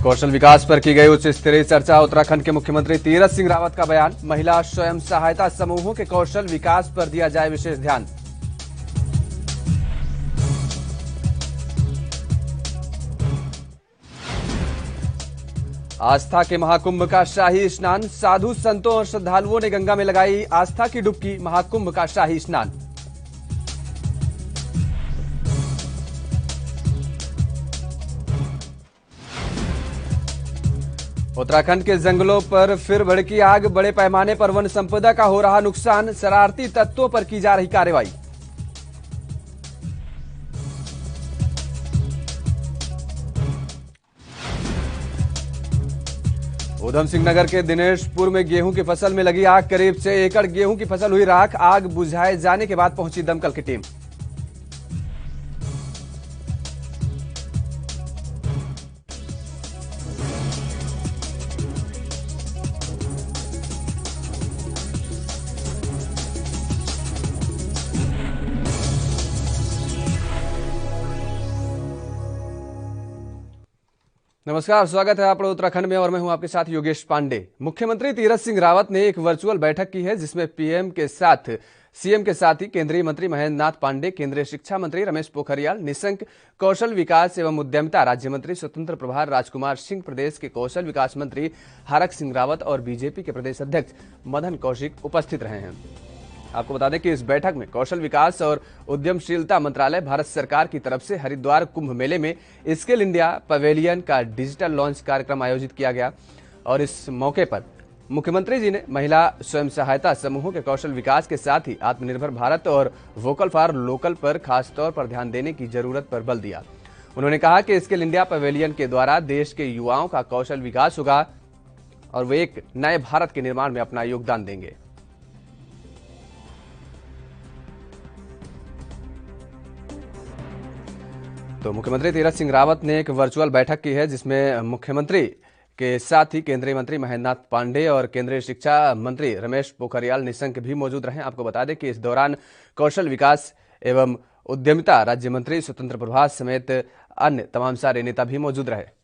कौशल विकास पर की गई उच्च स्तरीय चर्चा। उत्तराखंड के मुख्यमंत्री तीरथ सिंह रावत का बयान। महिला स्वयं सहायता समूहों के कौशल विकास पर दिया जाए विशेष ध्यान। आस्था के महाकुंभ का शाही स्नान। साधु संतों और श्रद्धालुओं ने गंगा में लगाई आस्था की डुबकी। महाकुंभ का शाही स्नान। उत्तराखंड के जंगलों पर फिर भड़की आग। बड़े पैमाने पर वन संपदा का हो रहा नुकसान। शरारती तत्वों पर की जा रही कार्रवाई। ऊधम सिंह नगर के दिनेशपुर में गेहूं की फसल में लगी आग। करीब 6 एकड़ गेहूं की फसल हुई राख। आग बुझाए जाने के बाद पहुंची दमकल की टीम। नमस्कार, स्वागत है आपका उत्तराखंड में और मैं हूं आपके साथ योगेश पांडे। मुख्यमंत्री तीरथ सिंह रावत ने एक वर्चुअल बैठक की है जिसमें सीएम के साथ ही केंद्रीय मंत्री महेंद्र नाथ पांडे, केंद्रीय शिक्षा मंत्री रमेश पोखरियाल निशंक, कौशल विकास एवं उद्यमिता राज्य मंत्री स्वतंत्र प्रभार राजकुमार सिंह, प्रदेश के कौशल विकास मंत्री हरक सिंह रावत और बीजेपी के प्रदेश अध्यक्ष मदन कौशिक उपस्थित रहे हैं। आपको बता दें कि इस बैठक में कौशल विकास और उद्यमशीलता मंत्रालय, भारत सरकार की तरफ से हरिद्वार कुंभ मेले में स्किल इंडिया पवेलियन का डिजिटल लॉन्च कार्यक्रम आयोजित किया गया और इस मौके पर मुख्यमंत्री जी ने महिला स्वयं सहायता समूहों के कौशल विकास के साथ ही आत्मनिर्भर भारत और वोकल फॉर लोकल पर खासतौर पर ध्यान देने की जरूरत पर बल दिया। उन्होंने कहा कि स्किल इंडिया पवेलियन के द्वारा देश के युवाओं का कौशल विकास होगा और वे एक नए भारत के निर्माण में अपना योगदान देंगे। तो मुख्यमंत्री तीरथ सिंह रावत ने एक वर्चुअल बैठक की है जिसमें मुख्यमंत्री के साथ ही केंद्रीय मंत्री महेंद्र नाथ पांडे और केंद्रीय शिक्षा मंत्री रमेश पोखरियाल निशंक भी मौजूद रहे। आपको बता दें कि इस दौरान कौशल विकास एवं उद्यमिता राज्य मंत्री स्वतंत्र प्रभार समेत अन्य तमाम सारे नेता भी मौजूद रहे।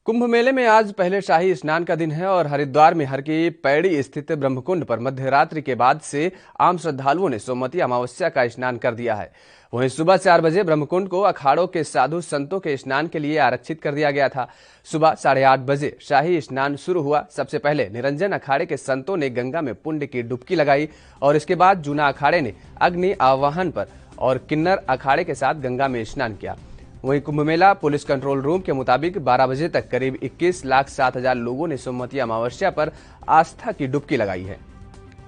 कुंभ मेले में आज पहले शाही स्नान का दिन है और हरिद्वार में हर की पैड़ी स्थित ब्रह्मकुंड पर मध्यरात्रि के बाद से आम श्रद्धालुओं ने सोमवती अमावस्या का स्नान कर दिया है। वहीं सुबह 4 बजे ब्रह्मकुंड को अखाड़ों के साधु संतों के स्नान के लिए आरक्षित कर दिया गया था। सुबह 8:30 बजे शाही स्नान शुरू हुआ। सबसे पहले निरंजन अखाड़े के संतों ने गंगा में पुण्य की डुबकी लगाई और इसके बाद जूना अखाड़े ने अग्नि आवाहन पर और किन्नर अखाड़े के साथ गंगा में स्नान किया। वहीं Kumbh Mela police control room के मुताबिक 12 बजे तक करीब 21,07,000 लोगों ने सोमवती अमावस्या पर आस्था की डुबकी लगाई है।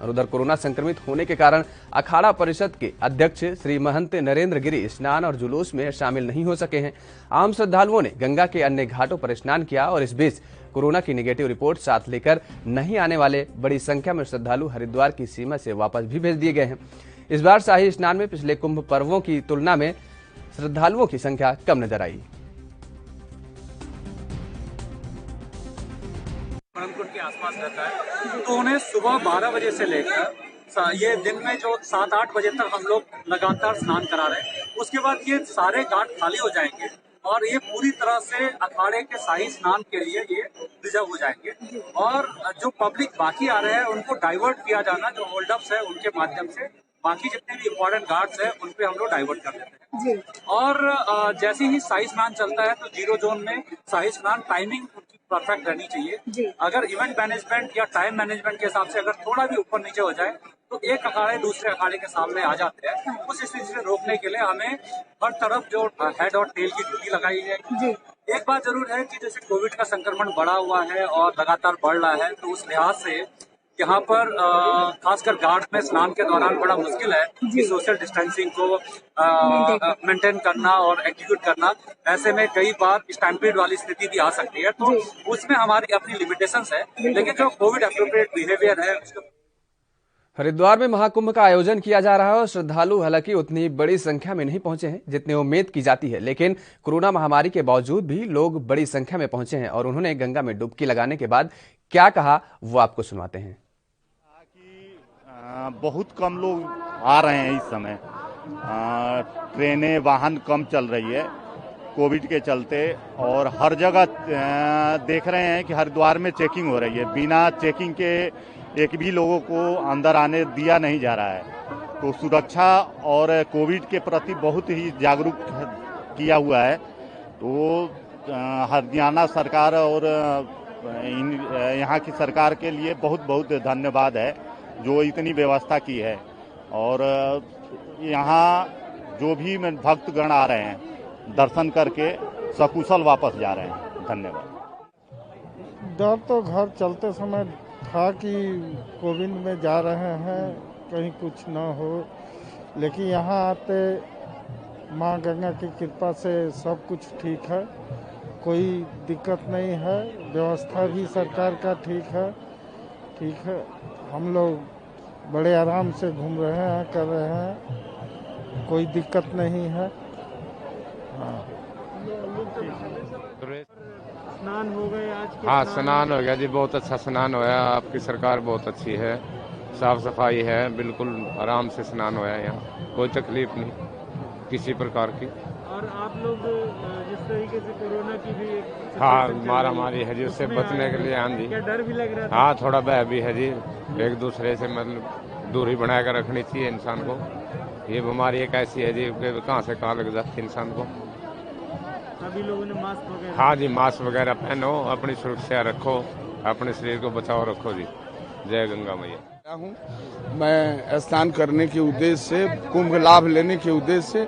और उधर कोरोना संक्रमित होने के कारण अखाड़ा परिषद के अध्यक्ष श्री महंत नरेंद्र गिरी स्नान और जुलूस में शामिल नहीं हो सके हैं। आम श्रद्धालुओं ने गंगा के अन्य घाटों पर स्नान किया और इस बीच कोरोना की नेगेटिव रिपोर्ट साथ लेकर नहीं आने वाले बड़ी संख्या में श्रद्धालु हरिद्वार की सीमा से वापस भी भेज दिए गए हैं। इस बार शाही स्नान में पिछले कुंभ पर्वों की तुलना में श्रद्धालुओं की संख्या कम नजर आई। ब्रह्मकुंड के आसपास रहता है तो उन्हें सुबह 12 बजे से लेकर ये दिन में जो 7-8 बजे तक हम लोग लगातार स्नान करा रहे हैं। उसके बाद ये सारे घाट खाली हो जाएंगे और ये पूरी तरह से अखाड़े के शाही स्नान के लिए ये रिजर्व हो जाएंगे और जो पब्लिक बाकी आ रहे हैं उनको डाइवर्ट किया जाना, जो होल्ड अप्स है उनके माध्यम से बाकी जितने भी इम्पोर्टेंट घाट्स है उन पे हम लोग डाइवर्ट कर देते हैं जी। और जैसे ही शाही स्नान चलता है तो 0 जोन में शाही स्नान टाइमिंग परफेक्ट रहनी चाहिए। अगर इवेंट मैनेजमेंट या टाइम मैनेजमेंट के हिसाब से अगर थोड़ा भी ऊपर नीचे हो जाए तो एक अखाड़े दूसरे अखाड़े के सामने आ जाते हैं। उस स्थिति से रोकने के लिए हमें हर तरफ जो हेड और टेल की ड्यूटी लगाई है जी। एक बात जरूर है कि जैसे कोविड का संक्रमण बढ़ा हुआ है और लगातार बढ़ रहा है तो उस लिहाज से यहाँ पर खासकर घाट में स्नान के दौरान बड़ा मुश्किल है कि सोशल डिस्टेंसिंग को मेंटेन करना और एग्जीक्यूट करना। ऐसे में कई बार स्टैम्पीड वाली स्थिति भी आ सकती है तो उसमें हमारी अपनी लिमिटेशंस है, लेकिन जो कोविड एप्रोप्रिएट बिहेवियर है उसको। हरिद्वार में महाकुंभ का आयोजन किया जा रहा है और श्रद्धालु हालांकि उतनी बड़ी संख्या में नहीं पहुंचे हैं जितनी उम्मीद की जाती है, लेकिन कोरोना महामारी के बावजूद भी लोग बड़ी संख्या में पहुंचे हैं और उन्होंने गंगा में डुबकी लगाने के बाद क्या कहा वो आपको सुनाते हैं। बहुत कम लोग आ रहे हैं इस समय, ट्रेनें वाहन कम चल रही है, कोविड के चलते, और हर जगह देख रहे हैं कि हरिद्वार में चेकिंग हो रही है। बिना चेकिंग के एक भी लोगों को अंदर आने दिया नहीं जा रहा है। तो सुरक्षा और कोविड के प्रति बहुत ही जागरूक किया हुआ है। तो हरियाणा सरकार और यहाँ की सरकार के लिए बहुत बहुत धन्यवाद है जो इतनी व्यवस्था की है। और यहाँ जो भी भक्तगण आ रहे हैं दर्शन करके सकुशल वापस जा रहे हैं। धन्यवाद। डर तो घर चलते समय था कि कोविड में जा रहे हैं कहीं कुछ ना हो, लेकिन यहाँ आते माँ गंगा की कृपा से सब कुछ ठीक है, कोई दिक्कत नहीं है। व्यवस्था भी सरकार का ठीक है। हम लोग बड़े आराम से घूम रहे हैं, कर रहे हैं, कोई दिक्कत नहीं है। स्नान हो गए आज के? हाँ, स्नान हो गया जी, बहुत अच्छा स्नान होया। आपकी सरकार बहुत अच्छी है, साफ सफाई है, बिल्कुल आराम से स्नान होया। यहाँ कोई तकलीफ नहीं किसी प्रकार की। और आप लोग जिस तरीके से कोरोना की भी हाँ, मारामारी है जी, उससे बचने के लिए। हाँ जी, क्या डर भी लग रहा था? हाँ, थोड़ा भय भी है जी। एक दूसरे से मतलब दूरी बनाकर रखनी चाहिए इंसान को। ये बीमारी एक ऐसी है जी कि कहाँ से कहाँ लग जाती है इंसान को। सभी लोगों ने मास्क वगैरह? हाँ जी, मास्क वगैरह पहनो, अपनी सुरक्षा रखो, अपने शरीर को बचाव रखो जी। जय गंगा मैया। मैं स्नान करने के उद्देश्य से, कुंभ लाभ लेने के उद्देश्य से,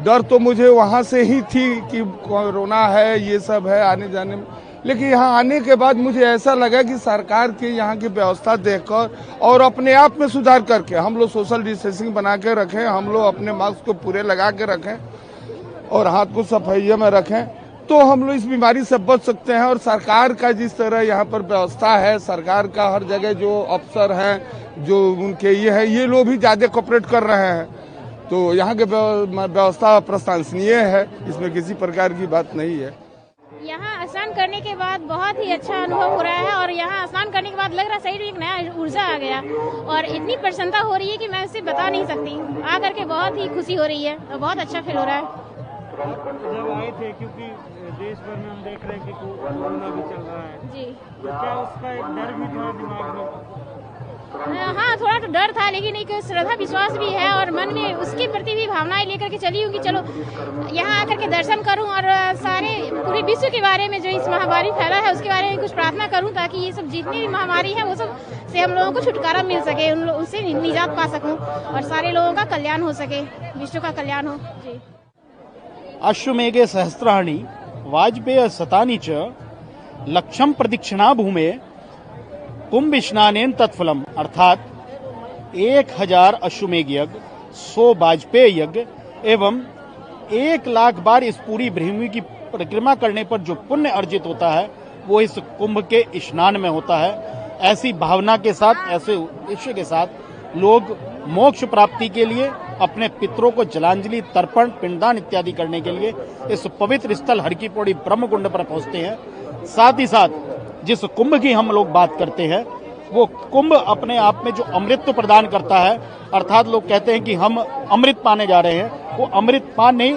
डर तो मुझे वहाँ से ही थी कि कोरोना है, ये सब है आने जाने में, लेकिन यहाँ आने के बाद मुझे ऐसा लगा कि सरकार की यहाँ की व्यवस्था देखकर और अपने आप में सुधार करके हम लोग सोशल डिस्टेंसिंग बना के रखें, हम लोग अपने मास्क को पूरे लगा के रखें और हाथ को सफाई में रखें, तो हम लोग इस बीमारी से बच सकते हैं। और सरकार का जिस तरह यहाँ पर व्यवस्था है, सरकार का हर जगह जो अफसर हैं, जो उनके ये है, ये लोग भी ज्यादा कोऑपरेट कर रहे हैं, तो यहाँ की व्यवस्था प्रशंसनीय है, इसमें किसी प्रकार की बात नहीं है। यहाँ स्नान करने के बाद बहुत ही अच्छा अनुभव हो रहा है और यहाँ स्नान करने के बाद लग रहा है शरीर में एक नया ऊर्जा आ गया और इतनी प्रसन्नता हो रही है कि मैं इसे बता नहीं सकती। आ करके बहुत ही खुशी हो रही है और बहुत अच्छा फील हो रहा है। जब आए थे, क्योंकि देश भर में हम देख रहे हैं कि कोरोना भी चल रहा है जी, तो क्या उसका एक डर भी था दिमाग में? हाँ, थोड़ा तो डर था, लेकिन एक श्रद्धा विश्वास भी है और मन में उसके प्रति भी भावनाएं लेकर के चली हूँ कि चलो यहाँ आकर के दर्शन करूँ और सारे पूरे विश्व के बारे में जो इस महामारी फैला है उसके बारे में कुछ प्रार्थना करूँ, ताकि ये सब जितनी भी महामारी है वो सब से हम लोगों को छुटकारा मिल सके, उनसे निजात पा सकूँ और सारे लोगों का कल्याण हो सके, विश्व का कल्याण हो जी। अश्वमेघे सहस्राणि वाजपेय शतानि च लक्षम प्रदक्षिणा भूमे कुंभ स्नानेन तत्फलम, अर्थात 1000 अश्वमेघ यज्ञ, 100 वाजपेय यज्ञ एवं 1,00,000 बार इस पूरी भूमि की परिक्रमा करने पर जो पुण्य अर्जित होता है वो इस कुंभ के स्नान में होता है। ऐसी भावना के साथ, ऐसे उद्देश्य के साथ लोग मोक्ष प्राप्ति के लिए अपने पितरों को जलांजलि, तर्पण, पिंडदान इत्यादि करने के लिए इस पवित्र स्थल हर की पौड़ी ब्रह्म कुंड पर पहुंचते हैं। साथ ही साथ जिस कुंभ की हम लोग बात करते हैं वो कुंभ अपने आप में जो अमृत प्रदान करता है, अर्थात लोग कहते हैं कि हम अमृत पाने जा रहे हैं, वो अमृत पान नहीं,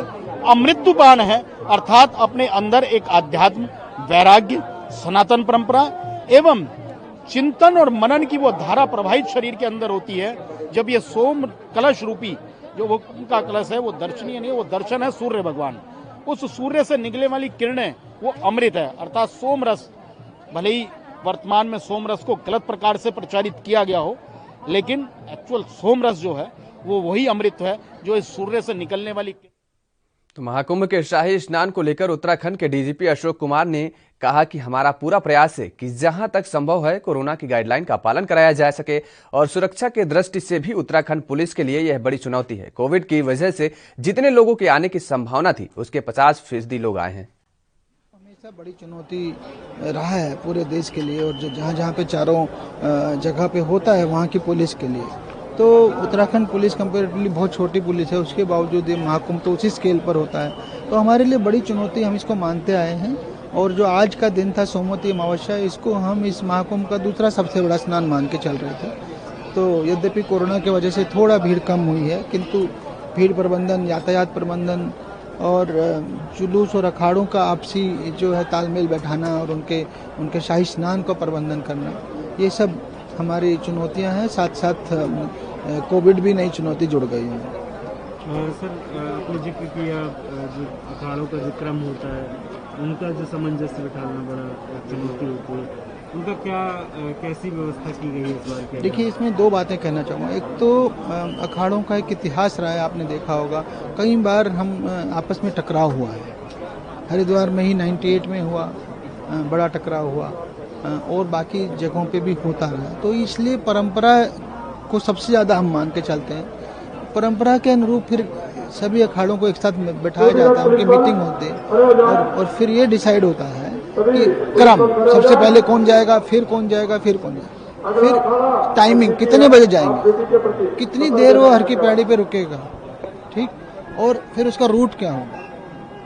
अमृतपान है। अर्थात अपने अंदर एक आध्यात्म, वैराग्य, सनातन परंपरा एवं चिंतन और मनन की वो धारा प्रवाहित शरीर के अंदर होती है। जब ये सोम कलश रूपी जो वो उनका कलश है वो दर्शनीय नहीं, वो दर्शन है सूर्य भगवान। उस सूर्य से निकले वाली किरणें वो अमृत है, अर्थात सोम रस। भले ही वर्तमान में सोम रस को गलत प्रकार से प्रचारित किया गया हो, लेकिन एक्चुअल सोम रस जो है वो वही अमृत है जो इस सूर्य से निकलने वाली। तो महाकुंभ के शाही स्नान को लेकर उत्तराखंड के डीजीपी अशोक कुमार ने कहा कि हमारा पूरा प्रयास है कि जहां तक संभव है कोरोना की गाइडलाइन का पालन कराया जा सके और सुरक्षा के दृष्टि से भी उत्तराखंड पुलिस के लिए यह बड़ी चुनौती है। कोविड की वजह से जितने लोगों के आने की संभावना थी उसके 50% लोग आए हैं। हमेशा बड़ी चुनौती रहा है पूरे देश के लिए और जो जहाँ जहाँ पे चारों जगह पे होता है वहाँ की पुलिस के लिए। तो उत्तराखंड पुलिस कंपेरेटिवली बहुत छोटी पुलिस है, उसके बावजूद ये महाकुंभ तो उसी स्केल पर होता है। तो हमारे लिए बड़ी चुनौती, हम इसको मानते आए हैं। और जो आज का दिन था सोमवती अमावस्या, इसको हम इस महाकुंभ का दूसरा सबसे बड़ा स्नान मान के चल रहे थे। तो यद्यपि कोरोना की वजह से थोड़ा भीड़ कम हुई है, किंतु भीड़ प्रबंधन, यातायात प्रबंधन और जुलूस और अखाड़ों का आपसी जो है तालमेल बैठाना और उनके शाही स्नान का प्रबंधन करना, ये सब हमारी चुनौतियां हैं। साथ साथ कोविड भी नई चुनौती जुड़ गई है। सर, आपने जिक्र किया जो अखाड़ों का जो क्रम होता है उनका जो सामंजस्य बिठाना बड़ा चुनौती होती है, उनका कैसी व्यवस्था की गई है इस बार के? देखिए, इसमें दो बातें कहना चाहूँगा। एक तो अखाड़ों का एक इतिहास रहा है, आपने देखा होगा कई बार हम आपस में टकराव हुआ है। हरिद्वार में ही 98 में हुआ, बड़ा टकराव हुआ, और बाकी जगहों पे भी होता रहा। तो इसलिए परंपरा को सबसे ज़्यादा हम मान के चलते हैं। परंपरा के अनुरूप फिर सभी अखाड़ों को एक साथ बैठाया जाता है, उनकी मीटिंग होती है और फिर ये डिसाइड होता है कि क्रम, सबसे पहले कौन जाएगा, फिर कौन जाएगा, फिर कौन जाएगा, फिर टाइमिंग, कितने बजे जाएंगे, कितनी देर वो हर की पैड़ी पे रुकेगा, ठीक, और फिर उसका रूट क्या होगा।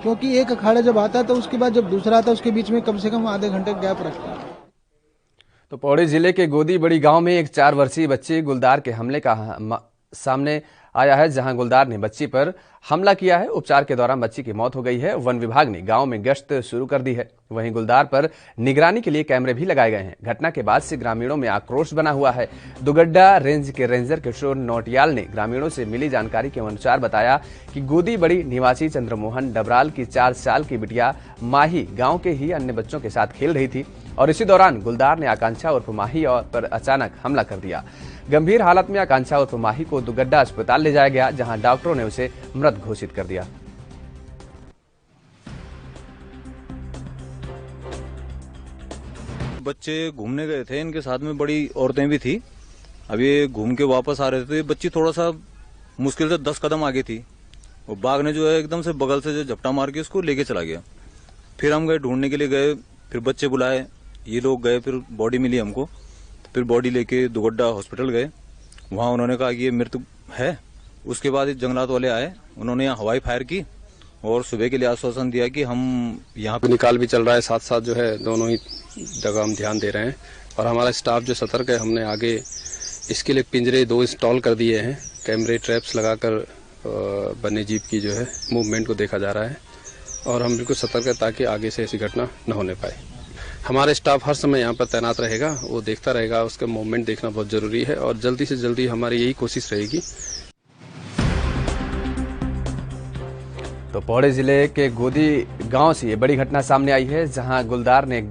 क्योंकि एक अखाड़ा जब आता है तो उसके बाद जब दूसरा आता है उसके बीच में कम से कम आधे घंटे गैप रखता है। तो पौड़ी जिले के गोदी बड़ी गांव में एक 4 वर्षीय बच्ची गुलदार के हमले का सामने आया है, जहां गुलदार ने बच्ची पर हमला किया है। उपचार के दौरान बच्ची की मौत हो गई है। वन विभाग ने गांव में गश्त शुरू कर दी है। वहीं गुलदार पर निगरानी के लिए कैमरे भी लगाए गए हैं। घटना के बाद से ग्रामीणों में आक्रोश बना हुआ है। दुगड्डा रेंज के रेंजर किशोर नोटियाल ने ग्रामीणों से मिली जानकारी के अनुसार बताया कि गोदी बड़ी निवासी चंद्रमोहन डबराल की 4 साल की बिटिया माही गाँव के ही अन्य बच्चों के साथ खेल रही थी और इसी दौरान गुलदार ने आकांक्षा उर्फ माही पर अचानक हमला कर दिया। गंभीर हालत में आकांक्षा उर्फ माही को दुगड्डा अस्पताल ले जाया गया, जहां डॉक्टरों ने उसे मृत घोषित कर दिया। बच्चे घूमने गए थे, इनके साथ में बड़ी औरतें भी थी। अब ये घूम के वापस आ रहे थे तो ये बच्ची थोड़ा सा मुश्किल से 10 कदम आगे थी। वो बाघ ने जो है एकदम से बगल से जो झपटा मार के उसको लेके चला गया। फिर हम गए ढूंढने के लिए गए, फिर बच्चे बुलाए, ये लोग गए, फिर बॉडी मिली हमको। फिर बॉडी लेके दुगड्डा हॉस्पिटल गए, वहां उन्होंने कहा कि ये मृत है। उसके बाद जंगलात वाले आए, उन्होंने यहाँ हवाई फायर की और सुबह के लिए आश्वासन दिया कि हम यहाँ पे निकाल भी चल रहा है, साथ साथ जो है दोनों ही जगह हम ध्यान दे रहे हैं और हमारा स्टाफ जो सतर्क है, हमने आगे इसके लिए पिंजरे 2 इंस्टॉल कर दिए हैं। कैमरे ट्रैप्स लगाकर वन्य जीव की जो है मूवमेंट को देखा जा रहा है और हम बिल्कुल सतर्क है ताकि आगे से ऐसी घटना न होने पाए। हमारा स्टाफ हर समय यहाँ पर तैनात रहेगा, वो देखता रहेगा, उसका मूवमेंट देखना बहुत जरूरी है और जल्दी से जल्दी हमारी यही कोशिश रहेगी। तो पौड़ी जिले के गोदी गांव से ये बड़ी घटना सामने आई है, जहां गुलदार ने एक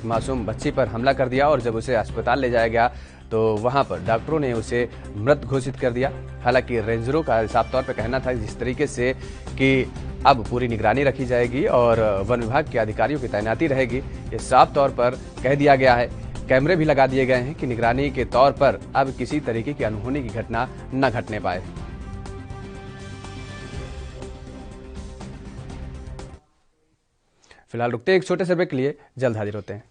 मासूम बच्ची पर हमला कर दिया और जब उसे अस्पताल ले जाया गया तो वहां पर डॉक्टरों ने उसे मृत घोषित कर दिया। हालांकि रेंजरों का साफ तौर पर कहना था जिस तरीके से कि अब पूरी निगरानी रखी जाएगी और वन विभाग के अधिकारियों की तैनाती रहेगी, ये साफ तौर पर कह दिया गया है। कैमरे भी लगा दिए गए हैं कि निगरानी के तौर पर अब किसी तरीके की अनहोनी की घटना न घटने पाए। फिलहाल रुकते एक छोटे से ब्रेक के लिए, जल्द हाजिर होते हैं।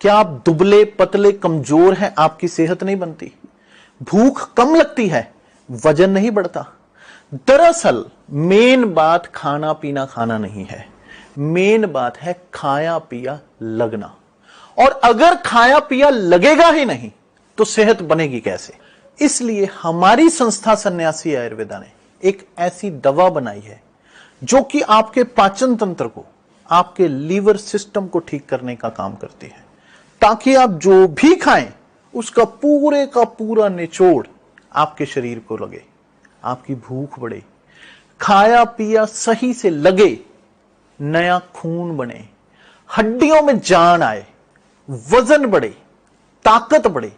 क्या आप दुबले पतले कमजोर हैं? आपकी सेहत नहीं बनती, भूख कम लगती है, वजन नहीं बढ़ता। दरअसल मेन बात खाना पीना खाना नहीं है, मेन बात है खाया पिया लगना। और अगर खाया पिया लगेगा ही नहीं तो सेहत बनेगी कैसे? इसलिए हमारी संस्था सन्यासी आयुर्वेदा ने एक ऐसी दवा बनाई है जो कि आपके पाचन तंत्र को, आपके लीवर सिस्टम को ठीक करने का काम करती है, ताकि आप जो भी खाएं उसका पूरे का पूरा निचोड़ आपके शरीर को लगे, आपकी भूख बढ़े, खाया पिया सही से लगे, नया खून बने, हड्डियों में जान आए, वजन बढ़े, ताकत बढ़े,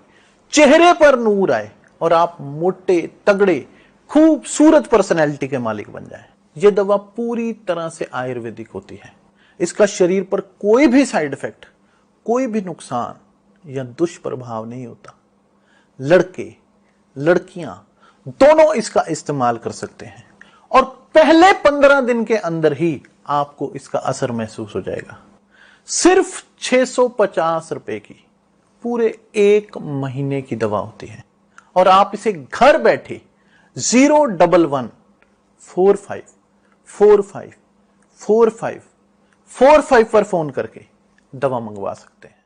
चेहरे पर नूर आए और आप मोटे तगड़े खूबसूरत पर्सनैलिटी के मालिक बन जाएं। यह दवा पूरी तरह से आयुर्वेदिक होती है। इसका शरीर पर कोई भी साइड इफेक्ट, कोई भी नुकसान या दुष्प्रभाव नहीं होता। लड़के लड़कियां दोनों इसका इस्तेमाल कर सकते हैं और पहले 15 दिन के अंदर ही आपको इसका असर महसूस हो जाएगा। सिर्फ 650 रुपए की पूरे 1 महीने की दवा होती है और आप इसे घर बैठे 01145 454545 पर फोन करके दवा मंगवा सकते हैं।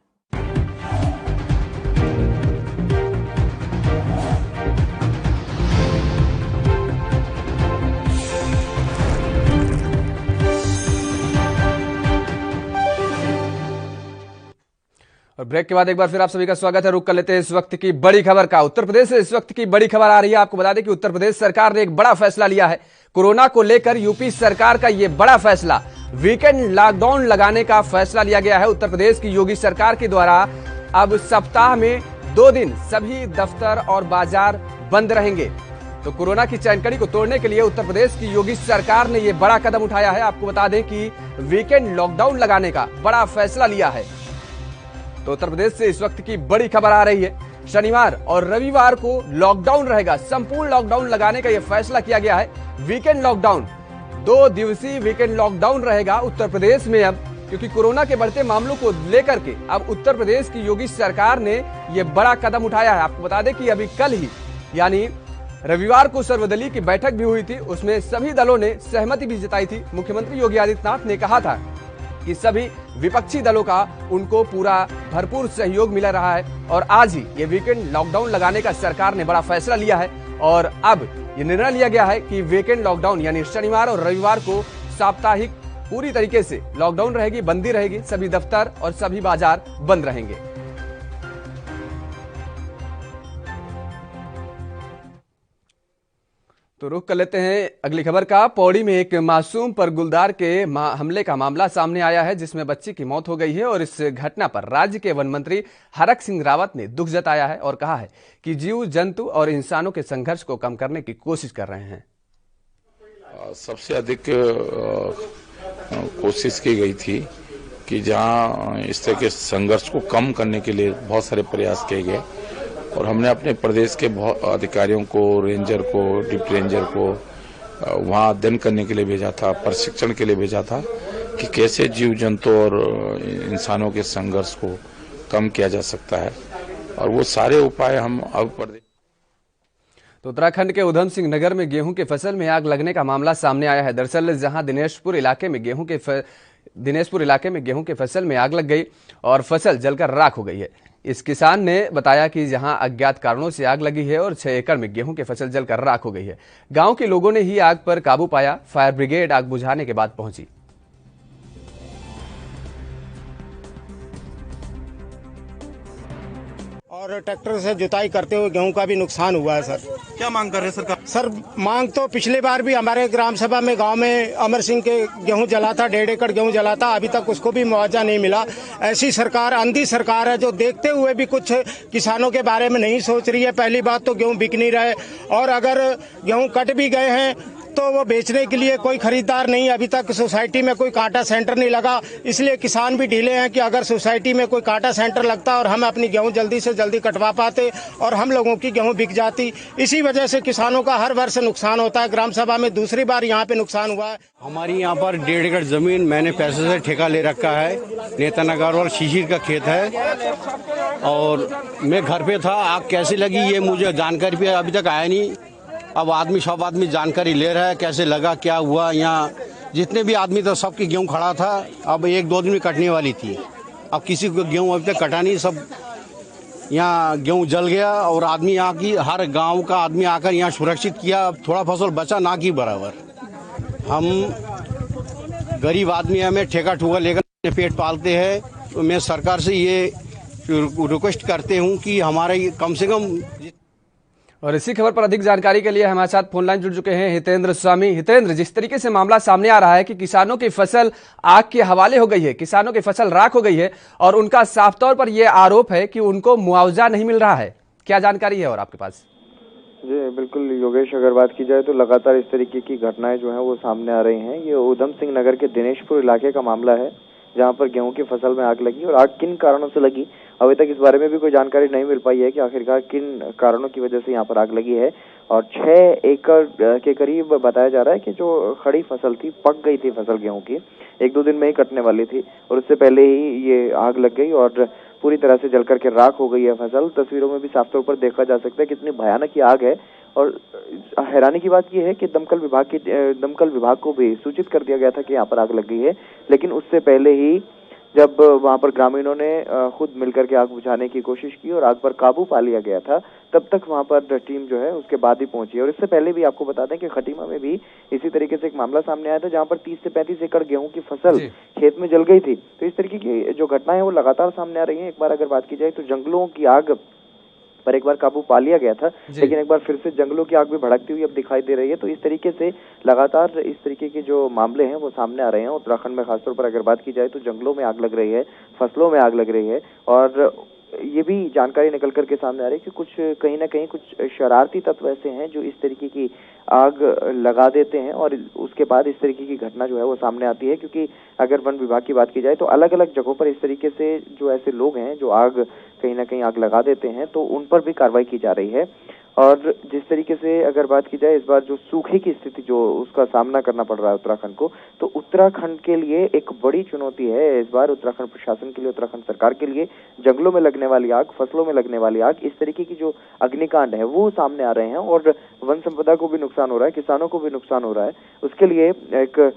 और ब्रेक के बाद एक बार फिर आप सभी का स्वागत है। रुक कर लेते हैं इस वक्त की बड़ी खबर का। उत्तर प्रदेश से इस वक्त की बड़ी खबर आ रही है। आपको बता दें कि उत्तर प्रदेश सरकार ने एक बड़ा फैसला लिया है। कोरोना को लेकर यूपी सरकार का यह बड़ा फैसला, वीकेंड लॉकडाउन लगाने का फैसला लिया गया है। उत्तर प्रदेश की योगी सरकार के द्वारा अब सप्ताह में 2 दिन सभी दफ्तर और बाजार बंद रहेंगे। तो कोरोना की चैनकड़ी को तोड़ने के लिए उत्तर प्रदेश की योगी सरकार ने यह बड़ा कदम उठाया है। आपको बता दें कि वीकेंड लॉकडाउन लगाने का बड़ा फैसला लिया है। तो उत्तर प्रदेश से इस वक्त की बड़ी खबर आ रही है। शनिवार और रविवार को लॉकडाउन रहेगा, संपूर्ण लॉकडाउन लगाने का यह फैसला किया गया है। वीकेंड लॉकडाउन, 2 दिवसीय वीकेंड लॉकडाउन रहेगा उत्तर प्रदेश में अब, क्योंकि कोरोना के बढ़ते मामलों को लेकर के अब उत्तर प्रदेश की योगी सरकार ने यह बड़ा कदम उठाया है। आपको बता दें कि अभी कल ही यानी रविवार को सर्वदलीय की बैठक भी हुई थी, उसमें सभी दलों ने सहमति भी जताई थी। मुख्यमंत्री योगी आदित्यनाथ ने कहा था कि सभी विपक्षी दलों का उनको पूरा भरपूर सहयोग मिल रहा है और आज ही ये वीकेंड लॉकडाउन लगाने का सरकार ने बड़ा फैसला लिया है। और अब ये निर्णय लिया गया है कि वीकेंड लॉकडाउन यानी शनिवार और रविवार को साप्ताहिक पूरी तरीके से लॉकडाउन रहेगी, बंदी रहेगी, सभी दफ्तर और सभी बाजार बंद रहेंगे। तो रुख कर लेते हैं अगली खबर का। पौड़ी में एक मासूम पर गुलदार के हमले का मामला सामने आया है, जिसमें बच्ची की मौत हो गई है। और इस घटना पर राज्य के वन मंत्री हरक सिंह रावत ने दुख जताया है और कहा है कि जीव जंतु और इंसानों के संघर्ष को कम करने की कोशिश कर रहे हैं। सबसे अधिक कोशिश की गई थी कि जहां इस तरह के संघर्ष को कम करने के लिए बहुत सारे प्रयास किए गए और हमने अपने प्रदेश के अधिकारियों को, रेंजर को, डिप्टी रेंजर को वहां अध्ययन करने के लिए भेजा था, प्रशिक्षण के लिए भेजा था कि कैसे जीव जंतु और इंसानों के संघर्ष को कम किया जा सकता है। और वो सारे उपाय हम अब प्रदेश। तो उत्तराखंड के उधम सिंह नगर में गेहूं की फसल में आग लगने का मामला सामने आया है। दरअसल जहां दिनेशपुर इलाके में गेहूं के फसल में आग लग गई और फसल जलकर राख हो गई है। इस किसान ने बताया कि जहां अज्ञात कारणों से आग लगी है और 6 एकड़ में गेहूं की फसल जलकर राख हो गई है। गांव के लोगों ने ही आग पर काबू पाया। फायर ब्रिगेड आग बुझाने के बाद पहुंची। और ट्रैक्टर से जुताई करते हुए गेहूं का भी नुकसान हुआ है। सर क्या मांग कर रहे हैं सरकार? सर मांग तो पिछली बार भी हमारे ग्राम सभा में गांव में अमर सिंह के गेहूं जला था, 1.5 एकड़ गेहूं जला था, अभी तक उसको भी मुआवजा नहीं मिला। ऐसी सरकार अंधी सरकार है जो देखते हुए भी कुछ किसानों के बारे में नहीं सोच रही है। पहली बात तो गेहूं बिक नहीं रहे और अगर गेहूं कट भी गए हैं तो वो बेचने के लिए कोई खरीदार नहीं। अभी तक सोसाइटी में कोई कांटा सेंटर नहीं लगा, इसलिए किसान भी ढीले हैं कि अगर सोसाइटी में कोई कांटा सेंटर लगता और हम अपनी गेहूं जल्दी से जल्दी कटवा पाते और हम लोगों की गेहूं बिक जाती। इसी वजह से किसानों का हर वर्ष नुकसान होता है। ग्राम सभा में दूसरी बार यहाँ पे नुकसान हुआ है। हमारी यहाँ पर 1.5 एकड़ जमीन मैंने पैसे से ठेका ले रखा है। नेतानगर और शिशिर का खेत है और मैं घर पे था। आग कैसे लगी ये मुझे जानकारी भी अभी तक आया नहीं। अब सब आदमी जानकारी ले रहा है कैसे लगा, क्या हुआ। यहाँ जितने भी आदमी थे सबकी गेहूं खड़ा था। अब 1-2 दिन में कटने वाली थी। अब किसी को गेहूं अभी तक कटा नहीं, सब यहाँ गेहूं जल गया और आदमी यहाँ की हर गांव का आदमी आकर यहाँ सुरक्षित किया। अब थोड़ा फसल बचा ना कि बराबर। हम गरीब आदमी हमें ठेका ठुका लेकर पेट पालते हैं। तो मैं सरकार से ये रिक्वेस्ट करते हूँ कि हमारे कम से कम। और इसी खबर पर अधिक जानकारी के लिए हमारे साथ फोन लाइन जुड़ चुके हैं हितेंद्र स्वामी। हितेंद्र, जिस तरीके से मामला सामने आ रहा है कि किसानों की फसल आग के हवाले हो गई है, किसानों की फसल राख हो गई है और उनका साफ तौर पर यह आरोप है कि उनको मुआवजा नहीं मिल रहा है, क्या जानकारी है और आपके पास? जी बिल्कुल योगेश, अगर बात की जाए तो लगातार इस तरीके की घटनाएं जो है वो सामने आ रही हैं। ये उधम सिंह नगर के दिनेशपुर इलाके का मामला है, जहां पर गेहूं की फसल में आग लगी और आग किन कारणों से लगी अभी तक इस बारे में भी कोई जानकारी नहीं मिल पाई है कि आखिरकार किन कारणों की वजह से यहाँ पर आग लगी है। और 6 एकड़ के करीब बताया जा रहा है कि जो खड़ी फसल थी, पक गई थी फसल गेहूं की, 1-2 दिन में ही कटने वाली थी और उससे पहले ही ये आग लग गई और पूरी तरह से जल करके राख हो गई है फसल। तस्वीरों में भी साफ तौर पर देखा जा सकता है कितनी भयानक ये आग है। और हैरानी की बात यह है कि दमकल विभाग को भी सूचित कर दिया गया था कि यहाँ पर आग लग गई है, लेकिन उससे पहले ही जब वहां पर ग्रामीणों ने खुद मिलकर के आग बुझाने की कोशिश की और आग पर काबू पा लिया गया था, तब तक वहां पर टीम जो है उसके बाद ही पहुंची। और इससे पहले भी आपको बता दें कि खटीमा में भी इसी तरीके से एक मामला सामने आया था, जहां पर 30 से 35 एकड़ गेहूं की फसल खेत में जल गई थी। तो इस तरीके की जो घटनाएं हैं वो लगातार सामने आ रही हैं। एक बार अगर बात की जाए तो जंगलों की आग पर एक बार काबू पा लिया गया था, लेकिन एक बार फिर से जंगलों की आग भी भड़कती हुई अब दिखाई दे रही है। तो इस तरीके से लगातार इस तरीके के जो मामले हैं वो सामने आ रहे हैं। उत्तराखंड में खासतौर पर अगर बात की जाए तो जंगलों में आग लग रही है, फसलों में आग लग रही है। और ये भी जानकारी निकल करके सामने आ रही है कि कुछ कहीं ना कहीं कुछ शरारती तत्व ऐसे हैं जो इस तरीके की आग लगा देते हैं और उसके बाद इस तरीके की घटना जो है वो सामने आती है। क्योंकि अगर वन विभाग की बात की जाए तो अलग अलग जगहों पर इस तरीके से जो ऐसे लोग हैं जो आग कहीं ना कहीं आग लगा देते हैं, तो उन पर भी कार्रवाई की जा रही है। और जिस तरीके से अगर बात की जाए इस बार जो सूखे की स्थिति जो उसका सामना करना पड़ रहा है उत्तराखंड को, तो उत्तराखंड के लिए एक बड़ी चुनौती है इस बार उत्तराखंड प्रशासन के लिए, उत्तराखंड सरकार के लिए। जंगलों में लगने वाली आग, फसलों में लगने वाली आग, इस तरीके की जो अग्निकांड है वो सामने आ रहे हैं और वन संपदा को भी नुकसान हो रहा है, किसानों को भी नुकसान हो रहा है। उसके लिए एक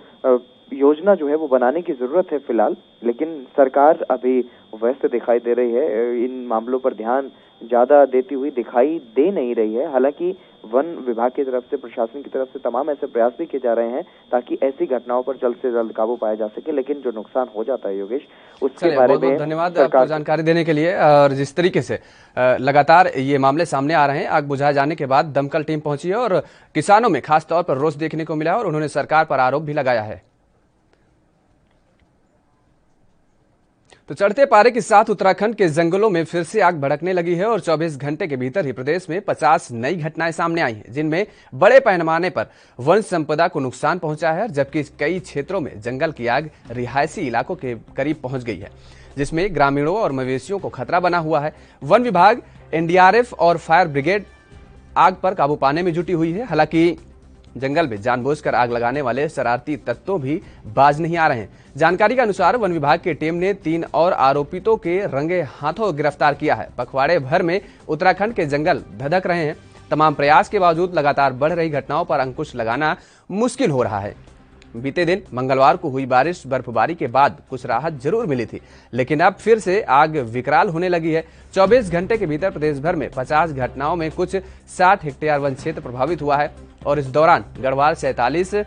योजना जो है वो बनाने की जरूरत है फिलहाल, लेकिन सरकार अभी व्यस्त दिखाई दे रही है, इन मामलों पर ध्यान ज्यादा देती हुई दिखाई दे नहीं रही है। हालांकि वन विभाग की तरफ से, प्रशासन की तरफ से तमाम ऐसे प्रयास भी किए जा रहे हैं ताकि ऐसी घटनाओं पर जल्द से जल्द काबू पाया जा सके, लेकिन जो नुकसान हो जाता है योगेश, उसके बारे में धन्यवाद आपको जानकारी देने के लिए। और जिस तरीके से लगातार ये मामले सामने आ रहे हैं, आग बुझाए जाने के बाद दमकल टीम पहुंची है और किसानों में खासतौर पर रोष देखने को मिला और उन्होंने सरकार पर आरोप भी लगाया है। तो चढ़ते पारे के साथ उत्तराखंड के जंगलों में फिर से आग भड़कने लगी है और 24 घंटे के भीतर ही प्रदेश में 50 नई घटनाएं सामने आई हैं, जिनमें बड़े पैमाने पर वन संपदा को नुकसान पहुंचा है, जबकि कई क्षेत्रों में जंगल की आग रिहायशी इलाकों के करीब पहुंच गई है, जिसमें ग्रामीणों और मवेशियों को खतरा बना हुआ है। वन विभाग, एनडीआरएफ और फायर ब्रिगेड आग पर काबू पाने में जुटी हुई है। हालांकि जंगल में जानबूझकर आग लगाने वाले शरारती तत्वों भी बाज नहीं आ रहे हैं। जानकारी के अनुसार वन विभाग की टीम ने 3 और आरोपितों के रंगे हाथों गिरफ्तार किया है। पखवाड़े भर में उत्तराखंड के जंगल धधक रहे हैं। तमाम प्रयास के बावजूद लगातार बढ़ रही घटनाओं पर अंकुश लगाना मुश्किल हो रहा है। बीते दिन मंगलवार को हुई बारिश बर्फबारी के बाद कुछ राहत जरूर मिली थी, लेकिन अब फिर से आग विकराल होने लगी है। 24 घंटे के भीतर प्रदेश भर में 50 घटनाओं में कुछ 60 हेक्टेयर वन क्षेत्र प्रभावित हुआ है और इस दौरान गढ़वाल 47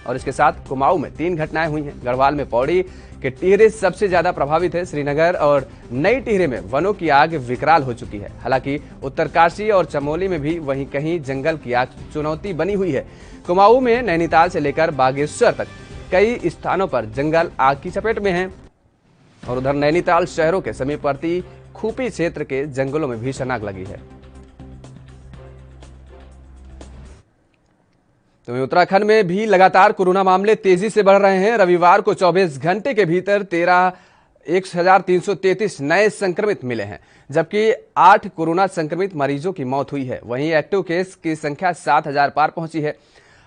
और इसके साथ कुमाऊं में 3 घटनाएं हुई हैं। गढ़वाल में पौड़ी के टिहरे सबसे ज्यादा प्रभावित है। श्रीनगर और नई टिहरे में वनों की आग विकराल हो चुकी है। हालांकि उत्तरकाशी और चमोली में भी वहीं कहीं जंगल की आग चुनौती बनी हुई है। कुमाऊं में नैनीताल से लेकर बागेश्वर तक कई स्थानों पर जंगल आग की चपेट में हैं और उधर नैनीताल शहरों के समीपवर्ती खूपी क्षेत्र के जंगलों में भीषण आग लगी है। तो उत्तराखंड में भी लगातार कोरोना मामले तेजी से बढ़ रहे हैं। रविवार को 24 घंटे के भीतर 1333 नए संक्रमित मिले हैं, जबकि 8 कोरोना संक्रमित मरीजों की मौत हुई है। वहीं एक्टिव केस की संख्या 7000 पार पहुंची है।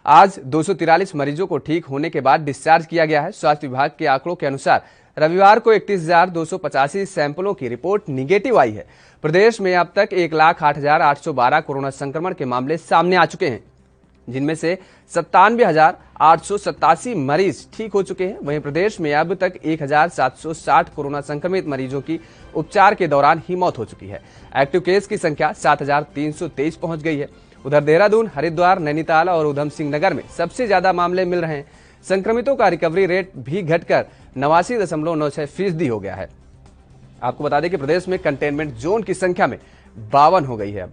आज 243 मरीजों को ठीक होने के बाद डिस्चार्ज किया गया है। स्वास्थ्य विभाग के आंकड़ों के अनुसार रविवार को 31,285 सैंपलों की रिपोर्ट निगेटिव आई है। प्रदेश में अब तक 1,08,812 कोरोना संक्रमण के मामले सामने आ चुके हैं, जिनमें से 97,887 मरीज ठीक हो चुके हैं। वहीं प्रदेश में अब तक 1,760 कोरोना संक्रमित मरीजों की उपचार के दौरान ही मौत हो चुकी है। एक्टिव केस की संख्या 7,323 पहुंच गई है। उधर देहरादून, हरिद्वार, नैनीताल और उधम सिंह नगर में सबसे ज्यादा मामले मिल रहे हैं। संक्रमितों का रिकवरी रेट भी घटकर 89.96% हो गया है। आपको बता दें कि प्रदेश में कंटेनमेंट जोन की संख्या में 52 हो गई है। अब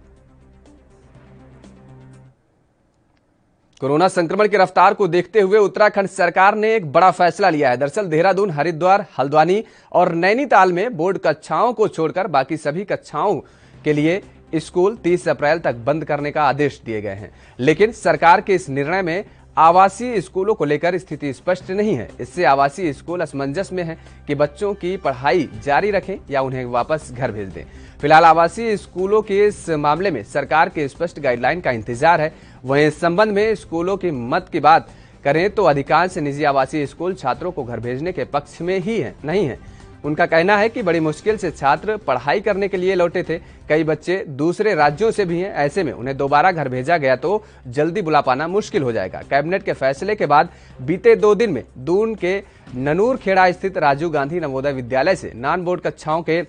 कोरोना संक्रमण की रफ्तार को देखते हुए उत्तराखंड सरकार ने एक बड़ा फैसला लिया है। दरअसल देहरादून, हरिद्वार, हल्द्वानी और नैनीताल में बोर्ड कक्षाओं को छोड़कर बाकी सभी कक्षाओं के लिए स्कूल 30 अप्रैल तक बंद करने का आदेश दिए गए हैं। लेकिन सरकार के इस निर्णय में आवासीय स्कूलों को लेकर स्थिति स्पष्ट नहीं है। इससे आवासीय स्कूल असमंजस में है कि बच्चों की पढ़ाई जारी रखें या उन्हें वापस घर भेज दें। फिलहाल आवासीय स्कूलों के इस मामले में सरकार के स्पष्ट गाइडलाइन का इंतजार है। वहीं इस संबंध में स्कूलों की मत की बात करें तो अधिकांश निजी आवासीय स्कूल छात्रों को घर भेजने के पक्ष में ही नहीं है। उनका कहना है कि बड़ी मुश्किल से छात्र पढ़ाई करने के लिए लौटे थे। कई बच्चे दूसरे राज्यों से भी हैं, ऐसे में उन्हें दोबारा घर भेजा गया तो जल्दी बुला पाना मुश्किल हो जाएगा। कैबिनेट के फैसले के बाद बीते 2 दिन में दून के ननूर खेड़ा स्थित राजीव गांधी नवोदय विद्यालय से नॉन बोर्ड कक्षाओं के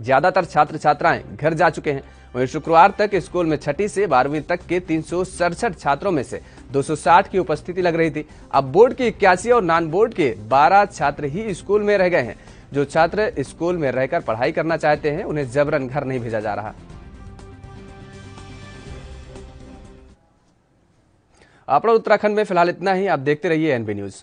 ज्यादातर छात्र छात्राएं घर जा चुके हैं। वहीं शुक्रवार तक स्कूल में 6वीं से 12वीं तक के 367 छात्रों में से 260 की उपस्थिति लग रही थी। अब बोर्ड के 81 और नॉन बोर्ड के 12 छात्र ही स्कूल में रह गए हैं। जो छात्र स्कूल में रहकर पढ़ाई करना चाहते हैं उन्हें जबरन घर नहीं भेजा जा रहा। अपना उत्तराखंड में फिलहाल इतना ही। आप देखते रहिए एनबी न्यूज।